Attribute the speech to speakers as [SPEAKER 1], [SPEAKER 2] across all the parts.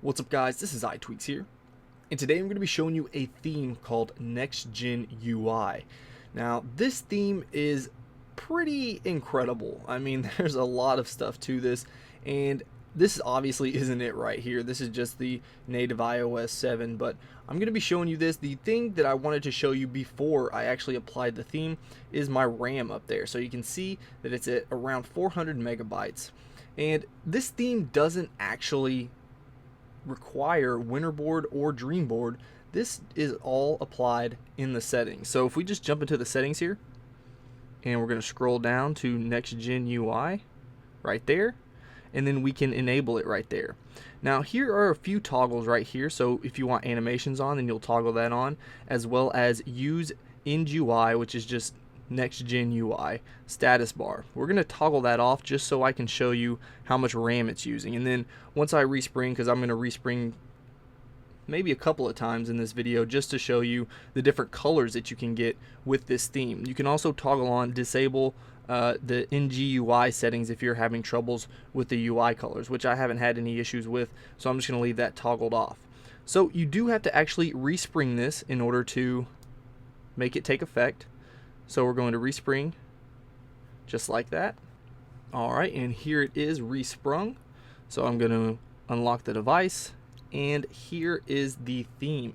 [SPEAKER 1] What's up guys, this is iTweaks here, and today I'm going to be showing you a theme called NextGen UI. Now this theme is pretty incredible. I mean there's a lot of stuff to this, and this obviously isn't it right here. This is just the native iOS 7, but I'm going to be showing you this. The thing that I wanted to show you before I actually applied the theme is my RAM up there. So you can see that it's at around 400 megabytes, and this theme doesn't actually require Winterboard or Dreamboard. This is all applied in the settings. So if we just jump into the settings here, and we're going to scroll down to NextGen UI right there, and then we can enable it right there. Now here are a few toggles right here. So if you want animations on, then you'll toggle that on, as well as use NGUI, which is just NextGen UI status bar. We're going to toggle that off just so I can show you how much RAM it's using. And then once I respring, because I'm going to respring maybe a couple of times in this video just to show you the different colors that you can get with this theme. You can also toggle on disable the NGUI settings if you're having troubles with the UI colors, which I haven't had any issues with, so I'm just going to leave that toggled off. So you do have to actually respring this in order to make it take effect. So we're going to respring just like that. Alright, and here it is resprung. So I'm going to unlock the device, and here is the theme.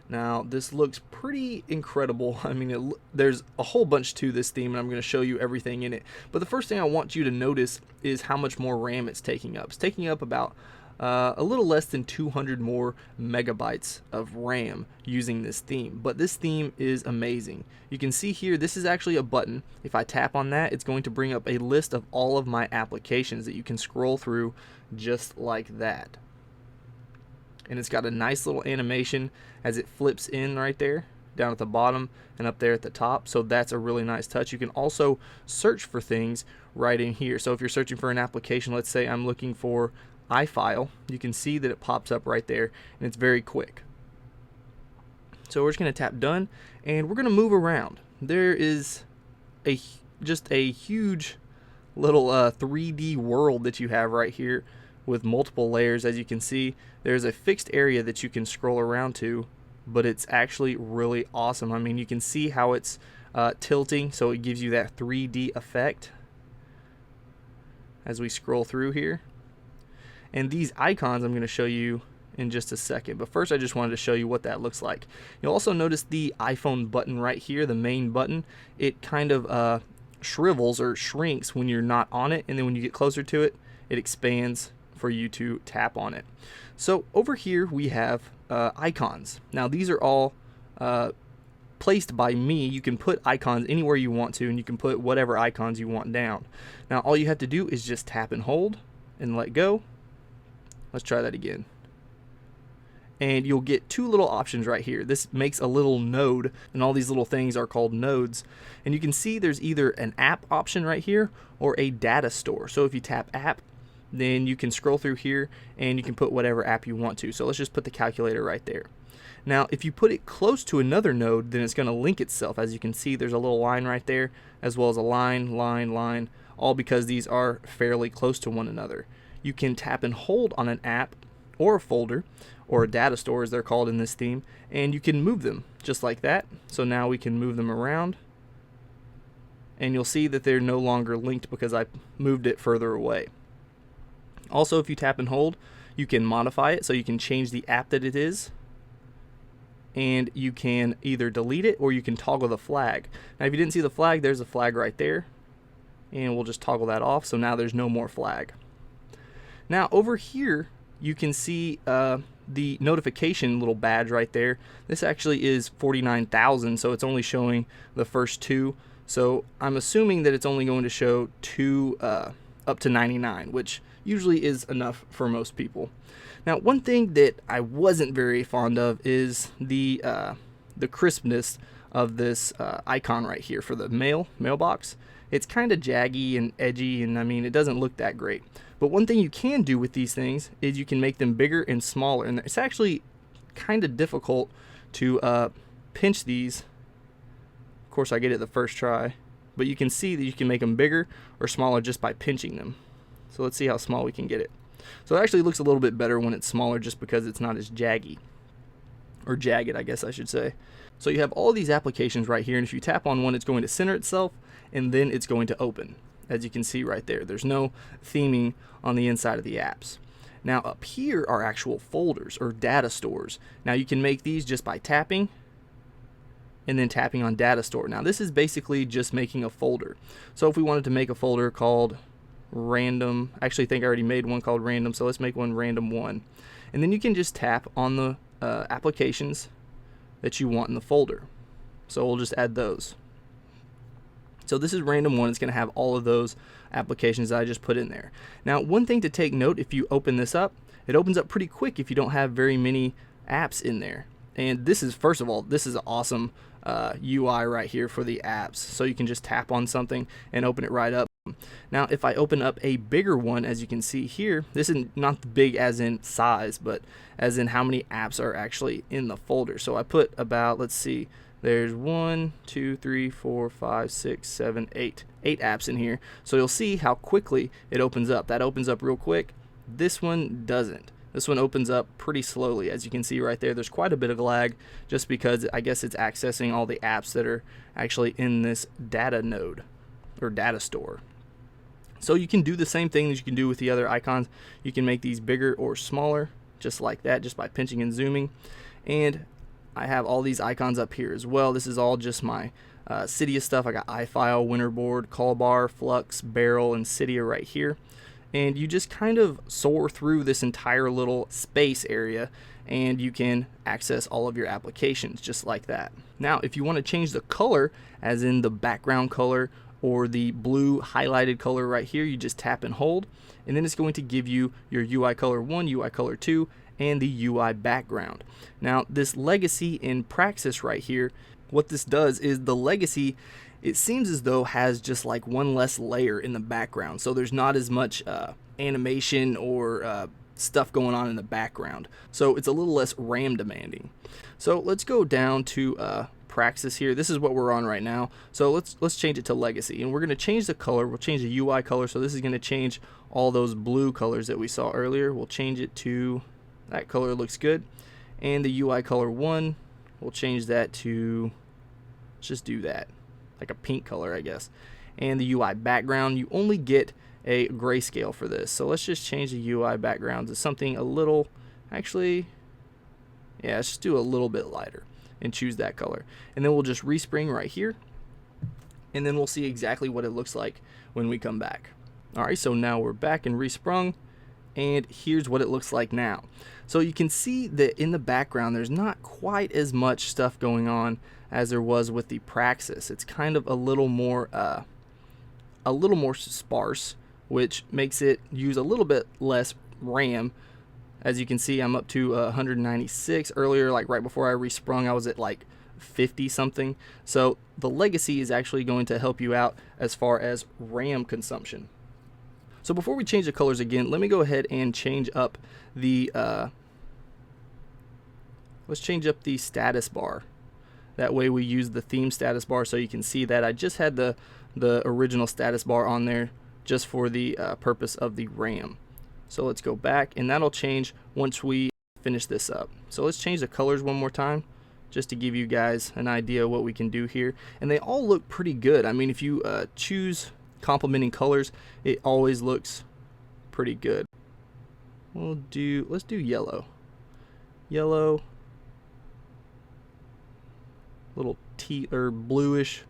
[SPEAKER 1] Now this looks pretty incredible. I mean, there's a whole bunch to this theme, and I'm going to show you everything in it. But the first thing I want you to notice is how much more RAM it's taking up. It's taking up about a little less than 200 more megabytes of RAM using this theme. But this theme is amazing. You can see here, this is actually a button. If I tap on that, it's going to bring up a list of all of my applications that you can scroll through just like that. And it's got a nice little animation as it flips in right there, down at the bottom and up there at the top. So that's a really nice touch. You can also search for things right in here. So if you're searching for an application, let's say I'm looking for iFile, you can see that it pops up right there, and it's very quick. So we're just going to tap done, and we're going to move around. There is just a huge little 3D world that you have right here with multiple layers. As you can see, there's a fixed area that you can scroll around to, but it's actually really awesome. I mean, you can see how it's tilting, so it gives you that 3D effect as we scroll through here. And these icons I'm going to show you in just a second, but first I just wanted to show you what that looks like. You'll also notice the iPhone button right here, the main button. It kind of shrivels or shrinks when you're not on it, and then when you get closer to it, it expands for you to tap on it. So over here we have icons. Now these are all placed by me. You can put icons anywhere you want to, and you can put whatever icons you want down. Now all you have to do is just tap and hold and let go. Let's try that again. And you'll get two little options right here. This makes a little node, and all these little things are called nodes. And you can see there's either an app option right here or a data store. So if you tap app, then you can scroll through here and you can put whatever app you want to. So let's just put the calculator right there. Now if you put it close to another node, then it's going to link itself. As you can see, there's a little line right there, as well as a line, line, all because these are fairly close to one another. You can tap and hold on an app or a folder or a data store as they're called in this theme, and you can move them just like that. So now we can move them around, and you'll see that they're no longer linked because I moved it further away. Also, if you tap and hold, you can modify it, so you can change the app that it is, and you can either delete it or you can toggle the flag. Now if you didn't see the flag, there's a flag right there, and we'll just toggle that off, so now there's no more flag. Now over here you can see the notification little badge right there. This actually is 49,000, so it's only showing the first two. So I'm assuming that it's only going to show two up to 99, which usually is enough for most people. Now one thing that I wasn't very fond of is the crispness of this icon right here for the mailbox. It's kind of jaggy and edgy, and I mean it doesn't look that great. But one thing you can do with these things is you can make them bigger and smaller, and it's actually kind of difficult to pinch these. Of course I get it the first try, but you can see that you can make them bigger or smaller just by pinching them. So let's see how small we can get it. So it actually looks a little bit better when it's smaller just because it's not as jaggy, or jagged, I guess I should say. So you have all these applications right here, and if you tap on one, it's going to center itself, and then it's going to open. As you can see right there, there's no theming on the inside of the apps. Now up here are actual folders or data stores. Now you can make these just by tapping and then tapping on data store. Now this is basically just making a folder. So if we wanted to make a folder called random, I actually think I already made one called random, so let's make one random 1. And then you can just tap on the applications that you want in the folder. So we'll just add those. So this is random 1. It's going to have all of those applications that I just put in there. Now one thing to take note, if you open this up, it opens up pretty quick if you don't have very many apps in there. And this is, first of all, this is an awesome UI right here for the apps. So you can just tap on something and open it right up. Now if I open up a bigger one, as you can see here, this is not big as in size, but as in how many apps are actually in the folder. So I put about, let's see, there's 1, 2, 3, 4, 5, 6, 7, 8 apps in here. So you'll see how quickly it opens up. That opens up real quick. This one doesn't. This one opens up pretty slowly. As you can see right there, there's quite a bit of lag just because I guess it's accessing all the apps that are actually in this data node or data store. So you can do the same thing that you can do with the other icons. You can make these bigger or smaller just like that, just by pinching and zooming. And I have all these icons up here as well. This is all just my Cydia stuff. I got iFile, Winterboard, Callbar, Flux, Barrel, and Cydia right here. And you just kind of soar through this entire little space area and you can access all of your applications just like that. Now if you want to change the color, as in the background color or the blue highlighted color right here, you just tap and hold, and then it's going to give you your UI color 1, UI color 2, and the UI background. Now this legacy in Praxis right here, what this does is the legacy, it seems as though has just like one less layer in the background, so there's not as much animation or stuff going on in the background, so it's a little less RAM demanding. So let's go down to Praxis here. This is what we're on right now, so let's change it to legacy, and we're going to change the color. We'll change the UI color, so this is going to change all those blue colors that we saw earlier. We'll change it to, that color looks good, and the UI color 1, we'll change that to, let's just do that, like a pink color I guess. And the UI background, you only get a grayscale for this, so let's just change the UI background to something a little, actually, yeah, let's just do a little bit lighter and choose that color, and then we'll just respring right here, and then we'll see exactly what it looks like when we come back. Alright, so now we're back and resprung, and here's what it looks like now. So you can see that in the background there's not quite as much stuff going on as there was with the Praxis. It's kind of a little more sparse, which makes it use a little bit less RAM. As you can see, I'm up to 196. Earlier, like right before I resprung, I was at like 50 something. So the legacy is actually going to help you out as far as RAM consumption. So before we change the colors again, let me go ahead and change up the let's change up the status bar. That way we use the theme status bar, so you can see that I just had the original status bar on there just for the purpose of the RAM. So let's go back, and that'll change once we finish this up. So let's change the colors one more time just to give you guys an idea of what we can do here. And they all look pretty good. I mean, if you choose complementing colors, it always looks pretty good. Let's do yellow. Yellow, little tea or bluish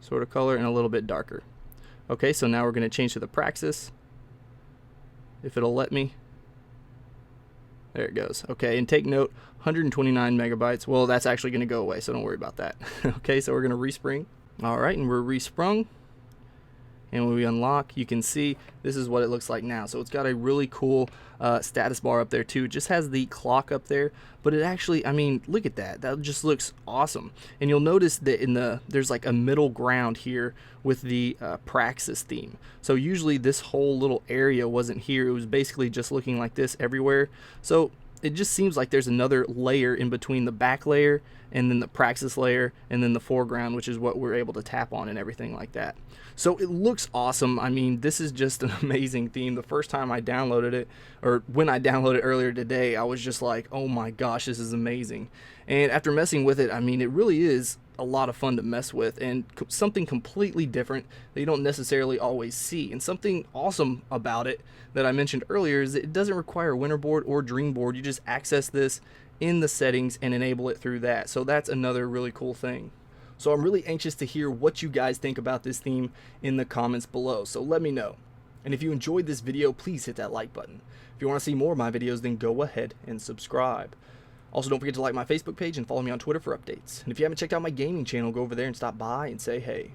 [SPEAKER 1] sort of color, and a little bit darker. Okay, so now we're going to change to the Praxis, if it'll let me. There it goes. Okay, and take note, 129 megabytes. Well, that's actually going to go away, so don't worry about that. Okay, so we're going to respring. All right, and we're resprung. And when we unlock, you can see this is what it looks like now. So it's got a really cool status bar up there too. It just has the clock up there, but it actually, I mean, look at that. That just looks awesome. And you'll notice that there's like a middle ground here with the Praxis theme. So usually this whole little area wasn't here. It was basically just looking like this everywhere. So it just seems like there's another layer in between the back layer and then the praxis layer and then the foreground, which is what we're able to tap on and everything like that. So it looks awesome. I mean, this is just an amazing theme. The first time I downloaded it, or when I downloaded it earlier today, I was just like, oh my gosh, this is amazing. And after messing with it, I mean, it really is a lot of fun to mess with, and something completely different that you don't necessarily always see. And something awesome about it that I mentioned earlier is that it doesn't require Winterboard or Dreamboard. You just access this in the settings and enable it through that. So that's another really cool thing. So I'm really anxious to hear what you guys think about this theme in the comments below. So let me know. And if you enjoyed this video, please hit that like button. If you want to see more of my videos, then go ahead and subscribe. Also, don't forget to like my Facebook page and follow me on Twitter for updates. And if you haven't checked out my gaming channel, go over there and stop by and say hey.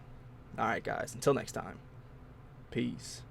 [SPEAKER 1] Alright guys, until next time. Peace.